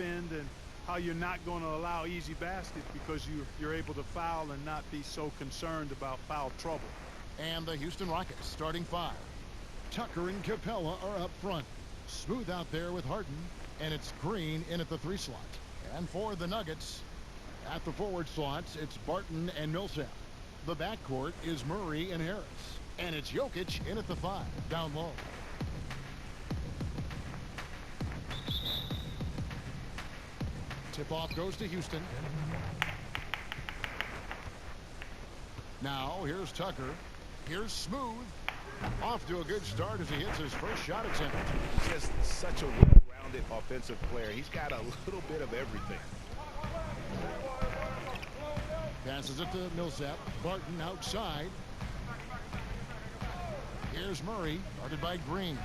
defend and how you're not going to allow easy baskets because you're able to foul and not be so concerned about foul trouble. And the Houston Rockets starting five. Tucker and Capella are up front. Smooth out there with Harden, and it's Green in at the 3 slot. And for the Nuggets, at the forward slots, it's Barton and Millsap. The backcourt is Murray and Harris. And it's Jokic in at the 5, down low. Tip-off goes to Houston. Now, here's Tucker. Here's Smooth. Off to a good start as he hits his first shot attempt. Just such a well-rounded offensive player. He's got a little bit of everything. Passes it to Millsap. Barton outside. Here's Murray, guarded by Green.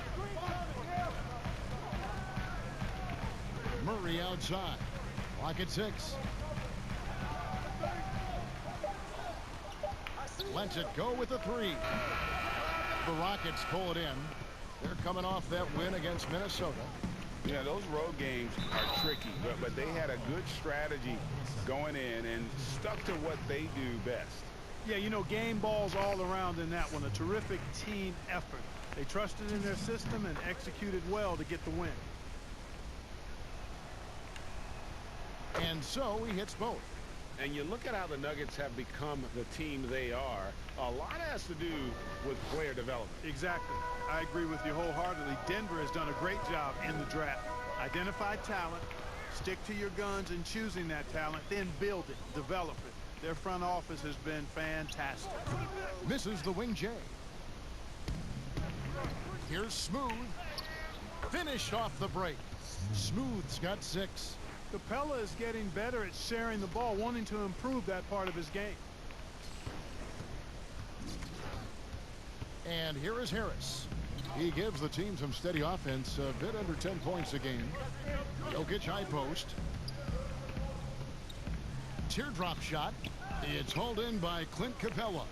Murray outside. Clock at 6. Lets it go with the 3. The Rockets pull it in. They're coming off that win against Minnesota. Yeah, those road games are tricky, but they had a good strategy going in and stuck to what they do best. Yeah, you know, game balls all around in that one. A terrific team effort. They trusted in their system and executed well to get the win. And so he hits both. And you look at how the Nuggets have become the team they are. A lot has to do with player development. Exactly. I agree with you wholeheartedly. Denver has done a great job in the draft. Identify talent, stick to your guns in choosing that talent, then build it, develop it. Their front office has been fantastic. Misses the wing J. Here's Smooth. Finished off the break. Smooth's got 6. Capella is getting better at sharing the ball, wanting to improve that part of his game. And here is Harris. He gives the team some steady offense, a bit under 10 points a game. Jokic high post. Teardrop shot. It's hauled in by Clint Capella.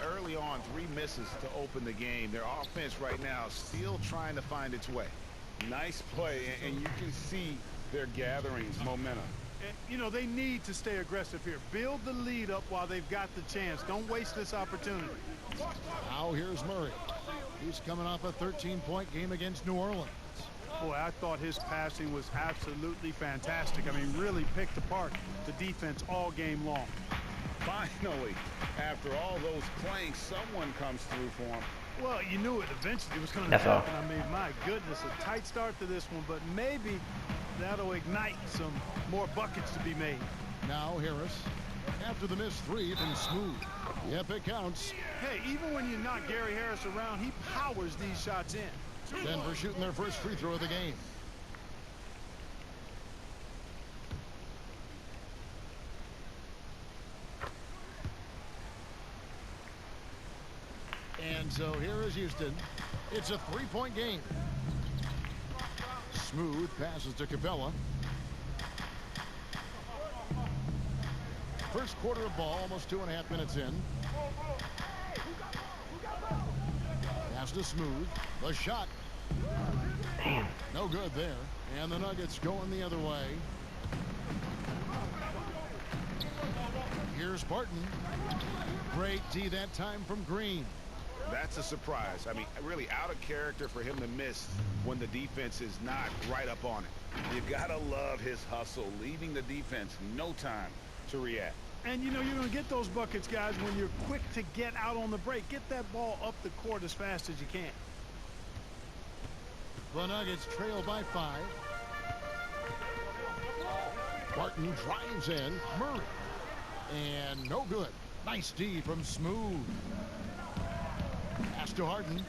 Early on, 3 misses to open the game. Their offense right now still trying to find its way. Nice play, and you can see they're gathering momentum. And, you know, they need to stay aggressive here. Build the lead up while they've got the chance. Don't waste this opportunity. Now here's Murray. He's coming off a 13-point game against New Orleans. Boy, I thought his passing was absolutely fantastic. I mean, really picked apart the defense all game long. Finally, after all those playing, someone comes through for him. Well, you knew it eventually was going to happen. I mean, my goodness, a tight start to this one, but maybe that'll ignite some more buckets to be made. Now Harris, after the missed 3 from Smooth. Yep, it counts. Hey, even when you knock Gary Harris around, he powers these shots in. Denver shooting their first free throw of the game. And so here is Houston. It's a 3-point game. Smooth passes to Capella. First quarter of ball, almost 2.5 minutes in. Pass to Smooth. The shot. Damn. No good there. And the Nuggets going the other way. Here's Barton. Great D that time from Green. That's a surprise. I mean, really out of character for him to miss when the defense is not right up on it. You gotta love his hustle, leaving the defense no time to react. And, you know, you're going to get those buckets, guys, when you're quick to get out on the break. Get that ball up the court as fast as you can. The Nuggets trail by 5. Barton drives in. Murray. And no good. Nice D from Smooth. Pass to Harden.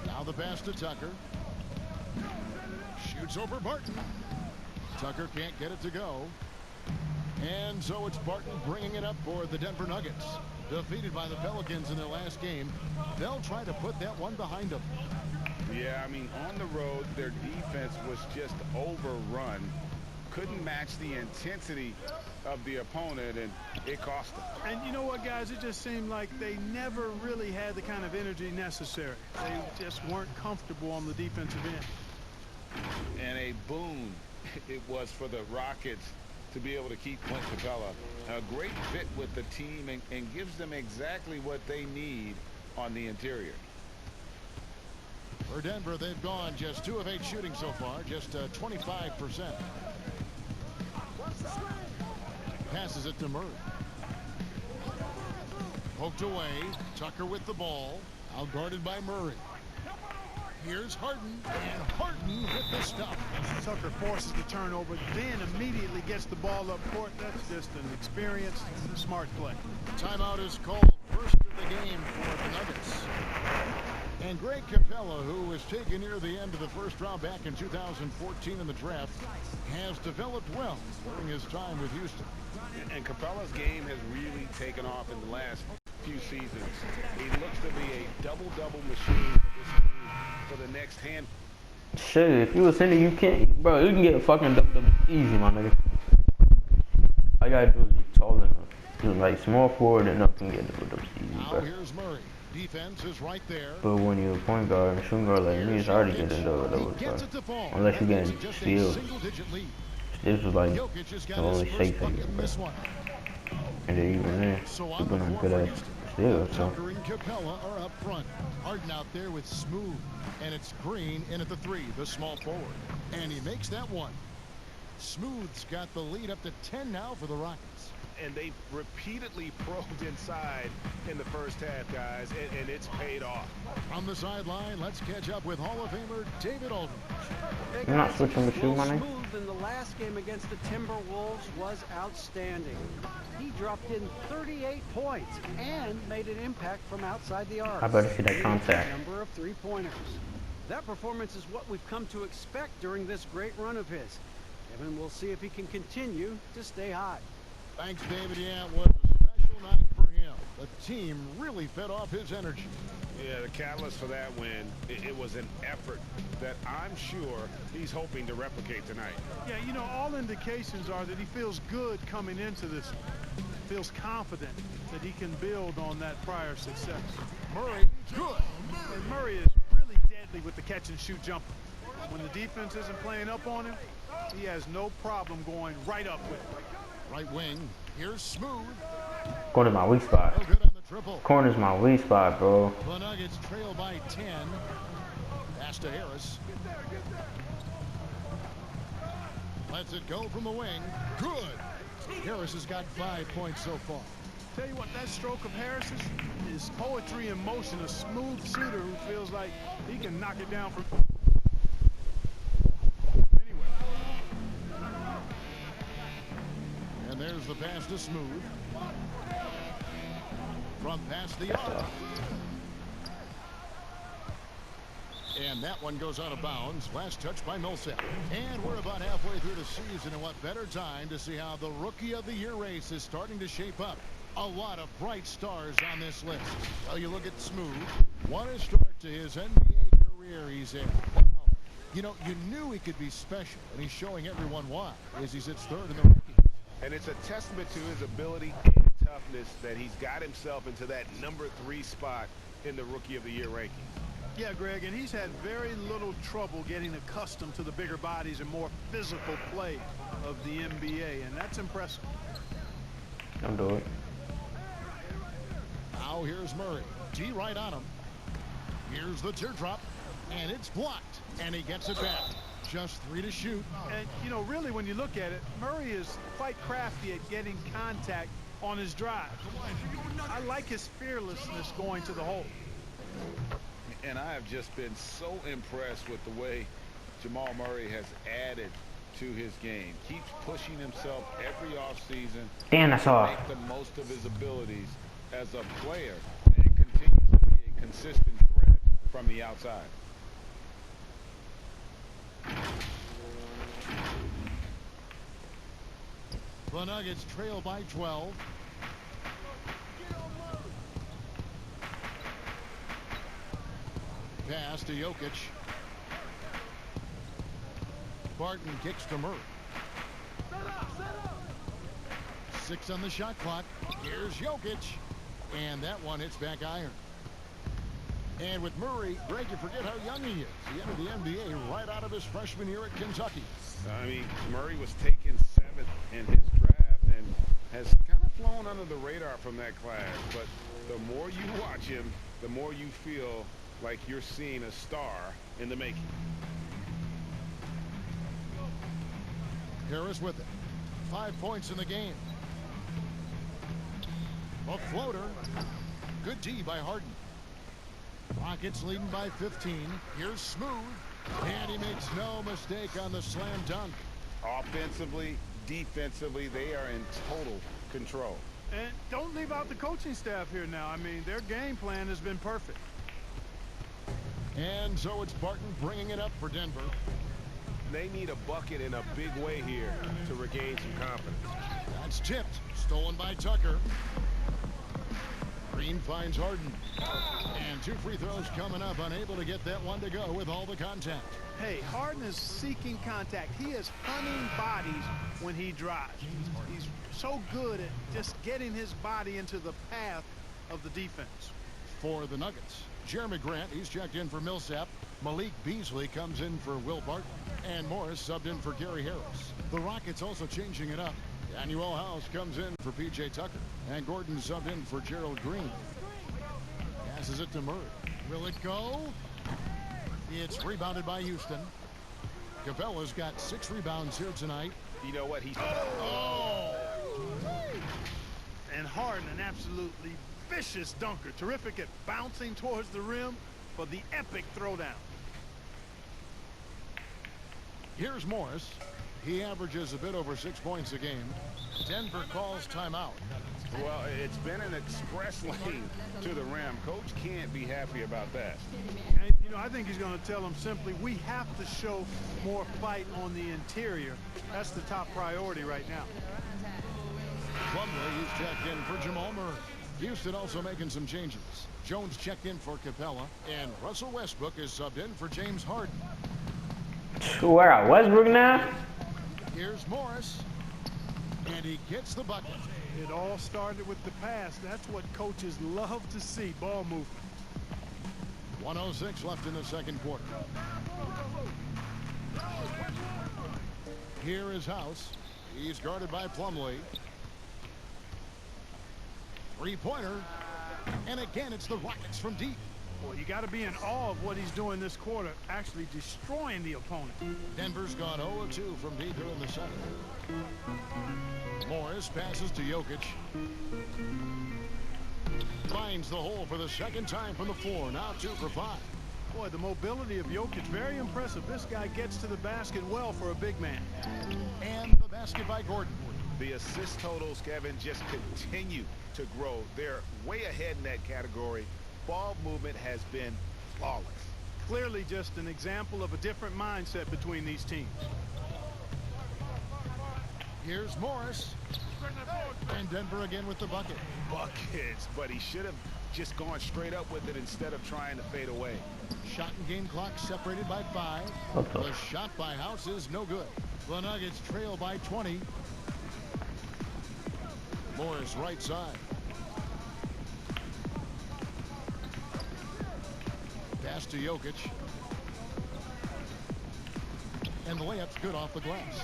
Now the pass to Tucker. Shoots over Barton. Tucker can't get it to go. And so it's Barton bringing it up for the Denver Nuggets. Defeated by the Pelicans in their last game. They'll try to put that one behind them. Yeah, I mean, on the road, their defense was just overrun. couldn't match the intensity of the opponent, and it cost them. And you know what, guys? It just seemed like they never really had the kind of energy necessary. They just weren't comfortable on the defensive end. And a boon it was for the Rockets to be able to keep Clint Capella. A great fit with the team and gives them exactly what they need on the interior. For Denver, they've gone just 2 of 8 shooting so far, just 25%. Passes it to Murray. Poked away. Tucker with the ball. Out guarded by Murray. Here's Harden, and Harden with the stop. Tucker forces the turnover, then immediately gets the ball up court. That's just an experienced, smart play. Timeout is called. First of the game for the Nuggets. And Greg Capella, who was taken near the end of the first round back in 2014 in the draft, has developed well during his time with Houston. And Capella's game has really taken off in the last few seasons. He looks to be a double-double machine for this team for the next hand. Shit, if you a center, you can't, bro. You can get a fucking double easy, my nigga. All you gotta do is be tall enough. Just like small forward enough can get double easy, Now bro. here's Murray. Defense is right there. But when you're a point guard and shooting guard like me, it's hard to get a double, bro. Unless you're getting steals. This was like the only safe thing, bro. And then even then, people not good at steals, so. Tucker and Capella are up front. Harden out there with Smooth. And it's Green in at the 3, the small forward. And he makes that one. Smooth's got the lead up to 10 now for the Rockets. And they repeatedly probed inside in the first half, guys, and it's paid off. On the sideline, let's catch up with Hall of Famer David Aldridge. You're not switching with you, my nigga? Smooth in the last game against the Timberwolves was outstanding. He dropped in 38 points and made an impact from outside the arc. I better see that contact. Number of three-pointers. That performance is what we've come to expect during this great run of his. And we'll see if he can continue to stay hot. Thanks, David. Yeah, it was a special night for him. The team really fed off his energy. Yeah, the catalyst for that win, it was an effort that I'm sure he's hoping to replicate tonight. Yeah, you know, all indications are that he feels good coming into this. Feels confident that he can build on that prior success. Murray, good. And Murray is really deadly with the catch-and-shoot jumper. When the defense isn't playing up on him, he has no problem going right up with it. Right wing, here's Smooth. Corner's my weak spot. No good on the triple. Corner's my weak spot, bro. The Nuggets trail by 10. Pass to Harris. Lets it go from the wing. Good. Harris has got 5 points so far. Tell you what, that stroke of Harris's is poetry in motion. A smooth shooter who feels like he can knock it down from anywhere. And there's the pass to Smooth. From past the arc. And that one goes out of bounds. Last touch by Millsap. And we're about halfway through the season, and what better time to see how the Rookie of the Year race is starting to shape up. A lot of bright stars on this list. Well, you look at Smooth. What a start to his NBA career he's in. Wow. You know, you knew he could be special, and he's showing everyone why as he sits third in the rankings. And it's a testament to his ability and toughness that he's got himself into that number 3 spot in the Rookie of the Year rankings. Yeah, Greg, and he's had very little trouble getting accustomed to the bigger bodies and more physical play of the NBA, and that's impressive. Don't do it. Now here's Murray. T right on him. Here's the teardrop, and it's blocked, and he gets it back. Just 3 to shoot. And, you know, really, when you look at it, Murray is quite crafty at getting contact on his drive. I like his fearlessness going to the hole. And I have just been so impressed with the way Jamal Murray has added to his game. Keeps pushing himself every offseason. Damn, that's to off. make the most of his abilities as a player and continues to be a consistent threat from the outside. The Nuggets trail by 12. Pass to Jokic. Barton kicks to Murray. 6 on the shot clock. Here's Jokic. And that one hits back iron. And with Murray, Greg, you forget how young he is. He entered the NBA right out of his freshman year at Kentucky. I mean, Murray was taken 7th in his draft and has kind of flown under the radar from that class. But the more you watch him, the more you feel like you're seeing a star in the making. Harris with it. 5 points in the game. A floater. Good D by Harden. Rockets leading by 15. Here's Smooth. And he makes no mistake on the slam dunk. Offensively, defensively, they are in total control. And don't leave out the coaching staff here now. I mean, their game plan has been perfect. And so it's Barton bringing it up for Denver. They need a bucket in a big way here to regain some confidence. That's tipped. Stolen by Tucker. Green finds Harden. And 2 free throws coming up. Unable to get that one to go with all the contact. Hey, Harden is seeking contact. He is hunting bodies when he drives. He's so good at just getting his body into the path of the defense. For the Nuggets, Jeremy Grant, he's checked in for Millsap. Malik Beasley comes in for Will Barton. And Morris subbed in for Gary Harris. The Rockets also changing it up. Daniel House comes in for P.J. Tucker. And Gordon subbed in for Gerald Green. Passes it to Murray. Will it go? It's rebounded by Houston. Capella's got 6 rebounds here tonight. You know what? Oh! And Harden, an absolutely vicious dunker. Terrific at bouncing towards the rim for the epic throwdown. Here's Morris. He averages a bit over 6 points a game. Denver calls timeout. Well, it's been an express lane to the rim. Coach can't be happy about that. And, you know, I think he's going to tell them simply, we have to show more fight on the interior. That's the top priority right now. Plumlee, he's checked in for Jamal Murray. Houston also making some changes. Jones checked in for Capella, and Russell Westbrook is subbed in for James Harden. Where at Westbrook now? Here's Morris, and he gets the bucket. It all started with the pass. That's what coaches love to see, ball movement. 1:06 left in the second quarter. Here is House. He's guarded by Plumlee. 3-pointer. And again, it's the Rockets from deep. Well, you got to be in awe of what he's doing this quarter, actually destroying the opponent. Denver's gone 0-2 from deep here in the seventh. Morris passes to Jokic. Finds the hole for the second time from the floor. Now 2 for 5. Boy, the mobility of Jokic, very impressive. This guy gets to the basket well for a big man. And the basket by Gordon. The assist totals, Kevin, just continue to grow. They're way ahead in that category. Ball movement has been flawless. Clearly just an example of a different mindset between these teams. Here's Morris. And Denver again with the bucket. Buckets, but he should have just gone straight up with it instead of trying to fade away. Shot and game clock separated by 5. The shot by House is no good. The Nuggets trail by 20. Morris right side. Pass to Jokic. And the layup's good off the glass.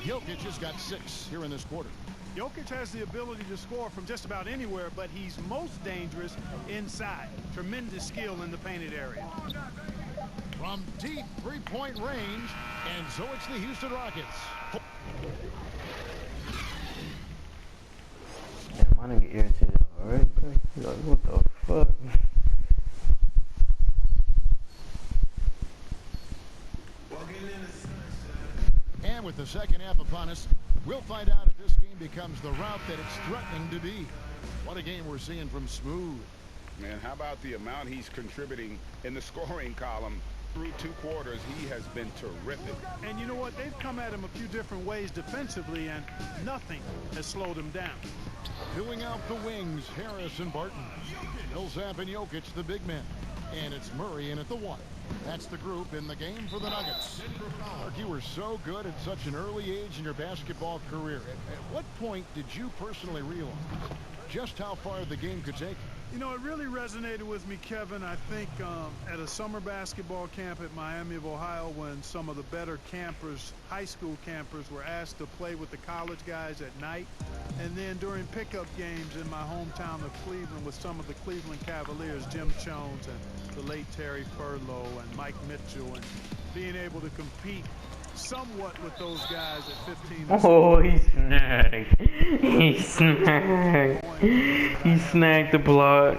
Jokic has got 6 here in this quarter. Jokic has the ability to score from just about anywhere, but he's most dangerous inside. Tremendous skill in the painted area. From deep 3-point range, and so it's the Houston Rockets. Damn, I didn't get irritated already. He's like, what the fuck? And with the second half upon us, we'll find out if this game becomes the route that it's threatening to be. What a game we're seeing from Smooth. Man, how about the amount he's contributing in the scoring column through 2 quarters? He has been terrific. And you know what? They've come at him a few different ways defensively, and nothing has slowed him down. Filling out the wings, Harris and Barton. Millsap and Jokic, the big men. And it's Murray in at the 1. That's the group in the game for the Nuggets. Mark, you were so good at such an early age in your basketball career. At what point did you personally realize just how far the game could take you? You know, it really resonated with me, Kevin, I think at a summer basketball camp at Miami of Ohio when some of the better campers, high school campers, were asked to play with the college guys at night. And then during pickup games in my hometown of Cleveland with some of the Cleveland Cavaliers, Jim Jones and the late Terry Furlow and Mike Mitchell, and being able to compete somewhat with those guys at 15. Oh, he snagged. He snagged. He snagged the block.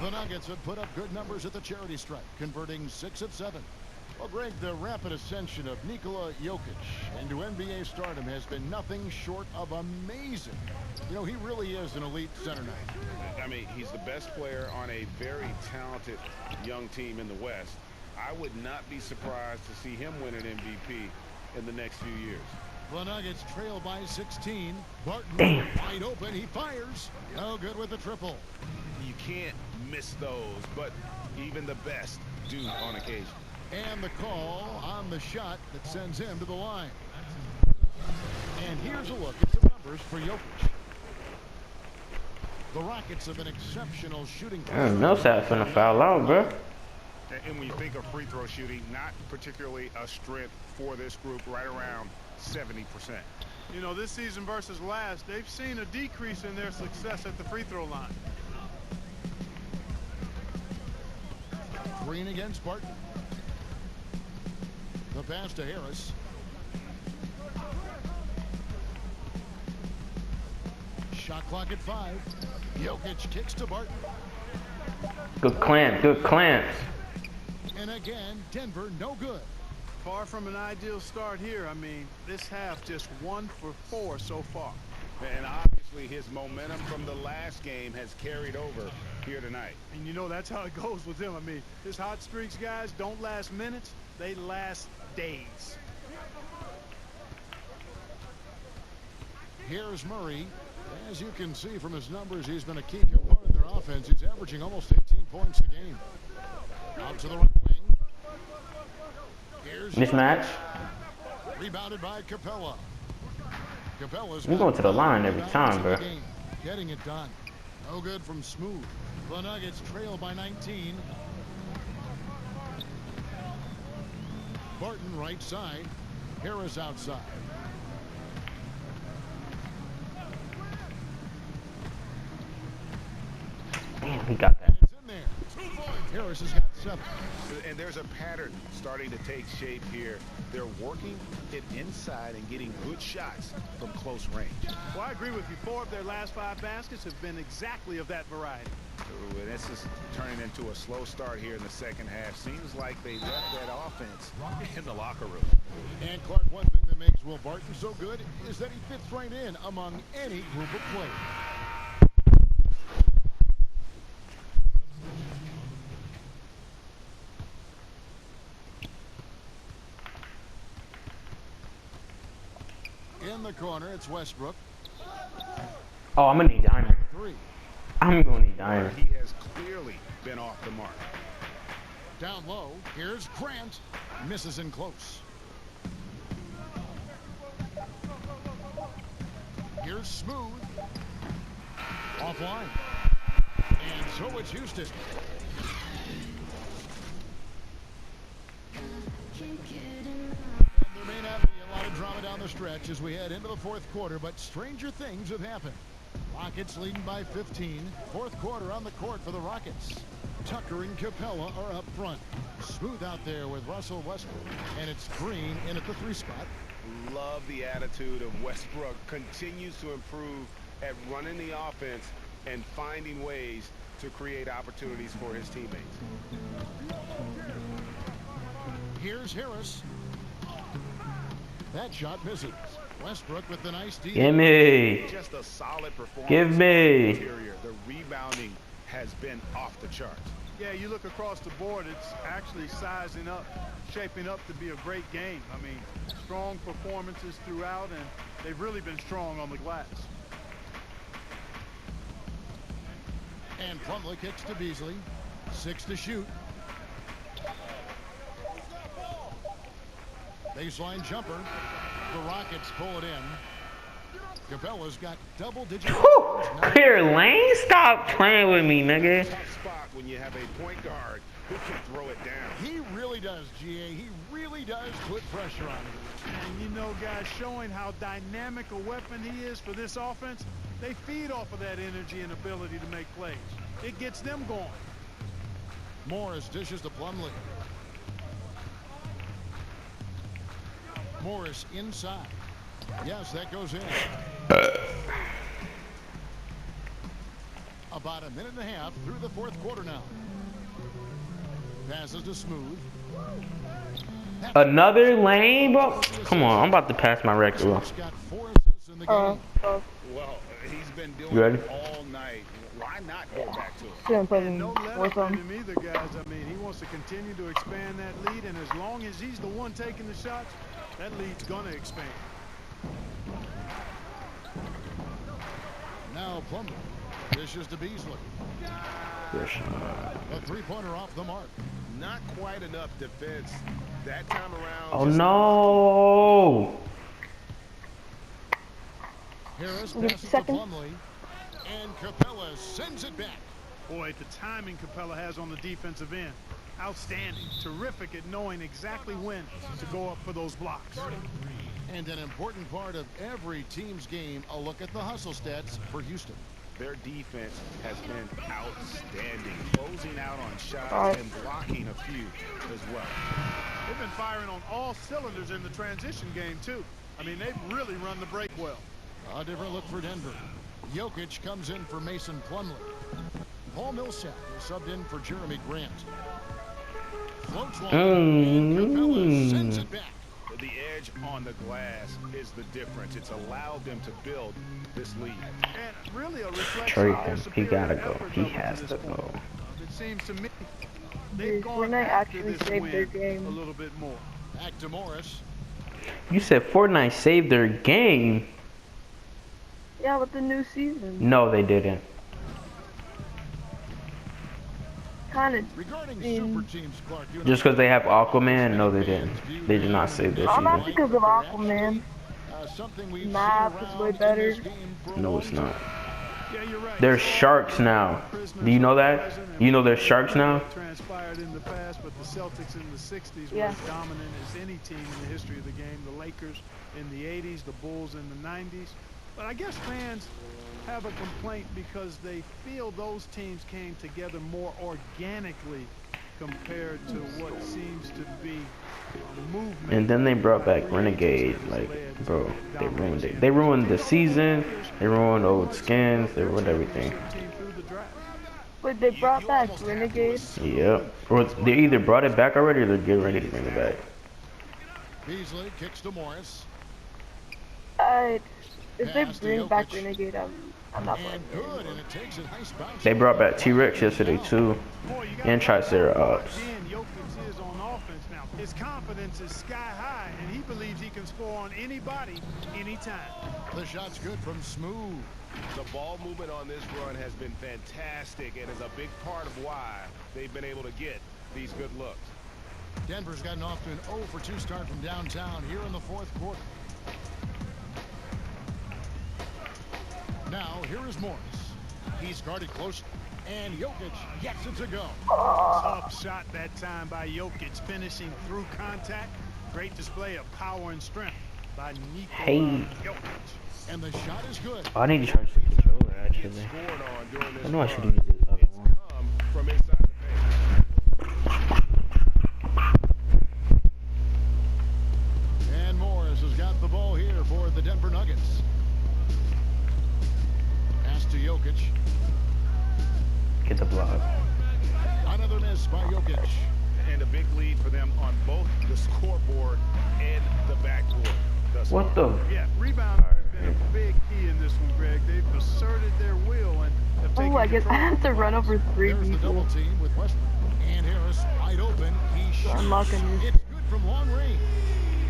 The Nuggets have put up good numbers at the charity stripe, converting 6 of 7. Well, Greg, the rapid ascension of Nikola Jokic into NBA stardom has been nothing short of amazing. You know, he really is an elite center now. I mean, he's the best player on a very talented young team in the West. I would not be surprised to see him win an MVP in the next few years. The Nuggets trail by 16. Barton wide open. He fires. No good with the triple. You can't miss those, but even the best do on occasion. And the call on the shot that sends him to the line. And here's a look at the numbers for Jokic. The Rockets have an exceptional shooting. Millsap's finna foul out, bro. And when you think of free throw shooting, not particularly a strength for this group, right around 70%. You know, this season versus last, they've seen a decrease in their success at the free throw line. Green against Barton. The pass to Harris. Shot clock at 5. Jokic kicks to Barton. Good clamp, good clamps. And again, Denver no good. Far from an ideal start here. I mean, this half just 1 for 4 so far. And obviously his momentum from the last game has carried over here tonight. And you know, that's how it goes with him. I mean, his hot streaks, guys, don't last minutes. They last days. Here's Murray. As you can see from his numbers, he's been a key component of their offense. He's averaging almost 18 points a game. Out to the right wing. Here's Mismatch. Rebounded by Capella. Capella's You go to the line every time, bro. Getting it done. No good from Smooth. The Nuggets trail by 19. Barton right side. Harris outside. Damn, he got that. It's in there. 2 points. Harris has got 7. And there's a pattern starting to take shape here. They're working it inside and getting good shots from close range. Well, I agree with you. 4 of their last 5 baskets have been exactly of that variety. Ooh, and this is turning into a slow start here in the second half. Seems like they left that offense in the locker room. And Clark, one thing that makes Will Barton so good is that he fits right in among any group of players. In the corner, it's Westbrook. Oh, I'm gonna need Diamond. 3. I'm gonna need Diamond. He has clearly been off the mark. Down low, here's Grant. Misses in close. Here's Smooth. Offline. And so it's Houston. There may not be a lot of drama down the stretch as we head into the 4th quarter, but stranger things have happened. Rockets leading by 15. 4th quarter on the court for the Rockets. Tucker and Capella are up front. Smooth out there with Russell Westbrook. And it's Green in at the 3 spot. Love the attitude of Westbrook. Continues to improve at running the offense and finding ways to create opportunities for his teammates. Here's Harris. That shot misses. Westbrook with the nice deal. Give me. Just a solid performance. Give me. Interior. The rebounding has been off the charts. Yeah, you look across the board, it's actually sizing up, shaping up to be a great game. I mean, strong performances throughout, and they've really been strong on the glass. And Plumlee kicks to Beasley. 6 to shoot. Baseline jumper. The Rockets pull it in. Capella's got double-digit. Clear lane? Stop playing with me, nigga. Tough spot when you have a point guard who can throw it down. He really does, GA. He really does put pressure on him. And you know, guys, showing how dynamic a weapon he is for this offense, they feed off of that energy and ability to make plays. It gets them going. Morris dishes to Plumlee. Morris inside. Yes, that goes in. About a minute and a half through the fourth quarter now. Passes to Smooth. Another lane, bro? Come on, I'm about to pass my record. Smooth's got 4 assists in the game. Well, he's been doing You ready? it all night. Why not go back to it? Shouldn't put him No let with up in him. him either, guys. I mean, he wants to continue to expand that lead, and as long as he's the one taking the shots, that lead's going to expand. Now Plumlee dishes to Beasley. Good shot. A three-pointer off the mark. Not quite enough defense that time around. Oh, no. Harris Give passes to second. Plumlee. And Capella sends it back. Boy, the timing Capella has on the defensive end. Outstanding. Terrific at knowing exactly when to go up for those blocks. And an important part of every team's game, a look at the hustle stats for Houston. Their defense has been outstanding, closing out on shots Right. and blocking a few as well. They've been firing on all cylinders in the transition game, too. I mean, they've really run the break well. A different look for Denver. Jokic comes in for Mason Plumlee. Paul Millsap is subbed in for Jeremy Grant. Floats long. And Capella sends it back. The edge on the glass is the difference. It's allowed them to build this lead. And really a reflection Trade of their him. He superior gotta go. effort He level has this to point. go. It seems to me Dude, they've gone Fortnite after actually this saved their win game. a little bit more. Back to Morris. You said Fortnite saved their game. Yeah, with the new season. No, they didn't. Kind of. Regarding Mm. super teams, Clark, you and Just because they have Aquaman? No, they didn't. They did not save their Oh, not season. because of Aquaman. something we've Map seen is around way in better. this game for a No, long it's not. Yeah, you're right. There's sharks now. Do you know that? You know there's sharks now? Transpired in the past, but the Celtics in the 60s were Yeah. as dominant as any team in the history of the game. The Lakers in the 80s, the Bulls in the 90s. But I guess fans have a complaint because they feel those teams came together more organically compared to what seems to be a movement. And then they brought back Renegade. Like, bro, they ruined it. They ruined the season. They ruined old skins. They ruined everything. Wait, they brought back Renegade? Yep. Or they either brought it back already or they're getting ready to bring it back. Beasley kicks to Morris. If they Pass to bring back Jokic. Renegade, I'm not playing And it. good, and it takes a nice bounce. They brought back T-Rex yesterday too. And Triceratops. Jokic is on offense now. His confidence is sky high, and he believes he can score on anybody, anytime. The shot's good from Smooth. The ball movement on this run has been fantastic and is a big part of why they've been able to get these good looks. Denver's gotten off to an 0 for 2 start from downtown here in the fourth quarter. Now, here is Morris. He's guarded closely, and Jokic gets it to go. Tough shot that time by Jokic, finishing through contact. Great display of power and strength by Nikola Hey. Jokic. And the shot is good. Oh, I need to charge the controller actually. Gets scored on during this I know I should run. use the other It's one. come from inside the paint. And Morris has got the ball here for the Denver Nuggets. Pass to Jokic. Get the block. Another miss by Jokic. And a big lead for them on both the scoreboard and the backboard. thus What far. the? Yeah, rebound has been a big key in this one, Greg. They've asserted their will and have taken Oh, I guess I control. have to run over 3 There's the double people. team with Westbrook. And Harris wide open. He shoots. I'm not gonna- It's good from long range.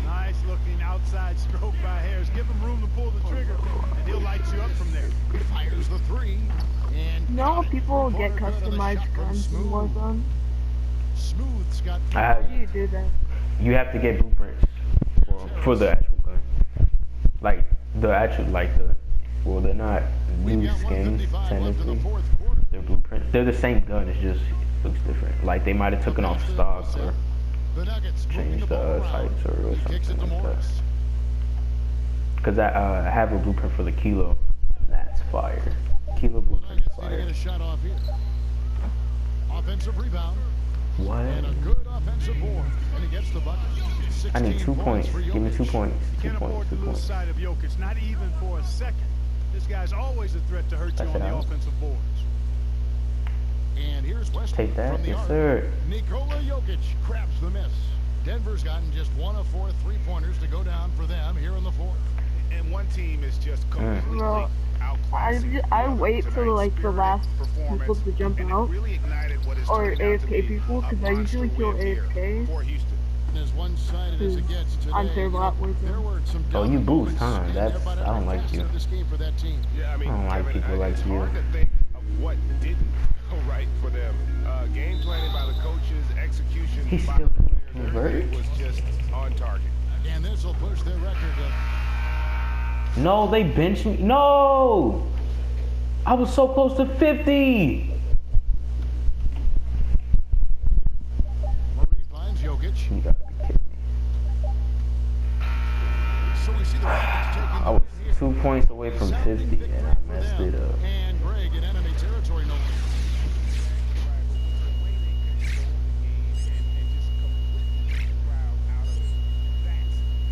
Nice looking outside stroke by Harris. Give him room to pull the trigger, and he'll light you up from there. Fires the three. And You know how people get customized guns in Warzone? Smooth's got How do you do that? You have to get blueprints for the actual gun. Like the actual, well, they're not new skins technically. They're blueprints. They're the same gun. It just looks different. Like they might have taken off stock or changed the sights or something like that. Cause I have a blueprint for the Kilo. That's fire. Kilo blueprint is fire. Offensive rebound. What? And a good offensive board. And he gets the bucket. I need 2 points. Give me 2 points. You can't afford to lose sight of Jokic, not even for a second. This guy's always a threat to hurt you on the offensive boards. And here's Westbrook. Take that, from the yes arc. sir. Nikola Jokic crabs the miss. Denver's gotten just 1 of 4 three-pointers to go down for them here in the fourth. And one team is just completely Bro, outclassing I wait till like the last people to jump out, or AFK people, because I usually kill AFK. As one-sided as it gets today, I'm terrible at there were some Oh, you boost, huh? and That's, everybody I don't like you. of this game for that team. Yeah, I mean, I don't like Kevin, people like it's you. hard to think of what didn't go right for them. Game planning by the coaches, execution He's by still the players, converted. everything was just on target. And this will push their record to... No, they benched me. No! I was so close to 50. Murray finds Jokic. You gotta be kidding me. So we see the Rockets taking I was 2 points away from 50 and I messed it up. And Greg in enemy territory, no.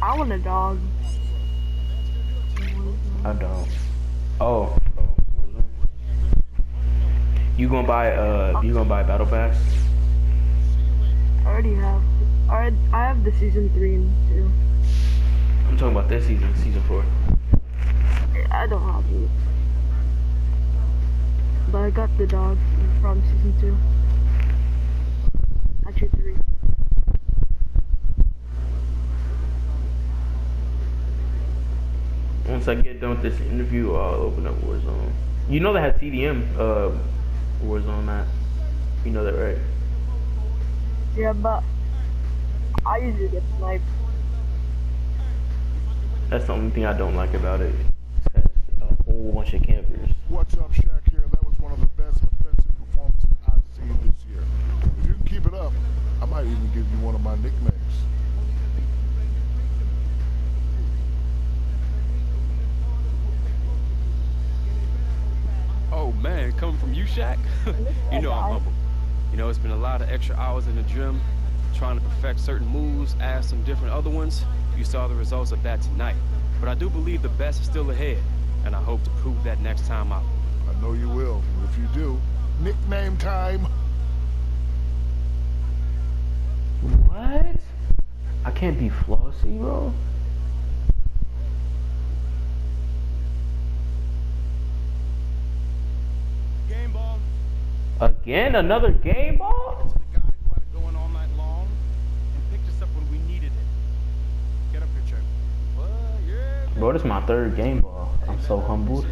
I want a dog. I don't. Oh. You gonna buy Battle Pass? I already have. I have the season 3 and 2. I'm talking about this season, season 4. I don't have it. But I got the dog from season 2. Actually 3. Once I get done with this interview, I'll open up Warzone. You know they have TDM Warzone, Matt. You know that, right? Yeah, but I usually get sniped. That's the only thing I don't like about it. It has a whole bunch of campers. What's up, Shaq here? That was one of the best offensive performances I've seen this year. If you can keep it up, I might even give you one of my nicknames. Oh man, coming from you, Shaq? You know I'm humble. You know, it's been a lot of extra hours in the gym, trying to perfect certain moves, add some different other ones. You saw the results of that tonight. But I do believe the best is still ahead, and I hope to prove that next time out. I know you will. If you do, nickname time. What? I can't be flossy, bro. Game ball. Again, another game ball? To the guy who had it going all night long and picked us up when we needed it. Get up here, Chuck. Bro, this is my third game ball. I'm so humbled.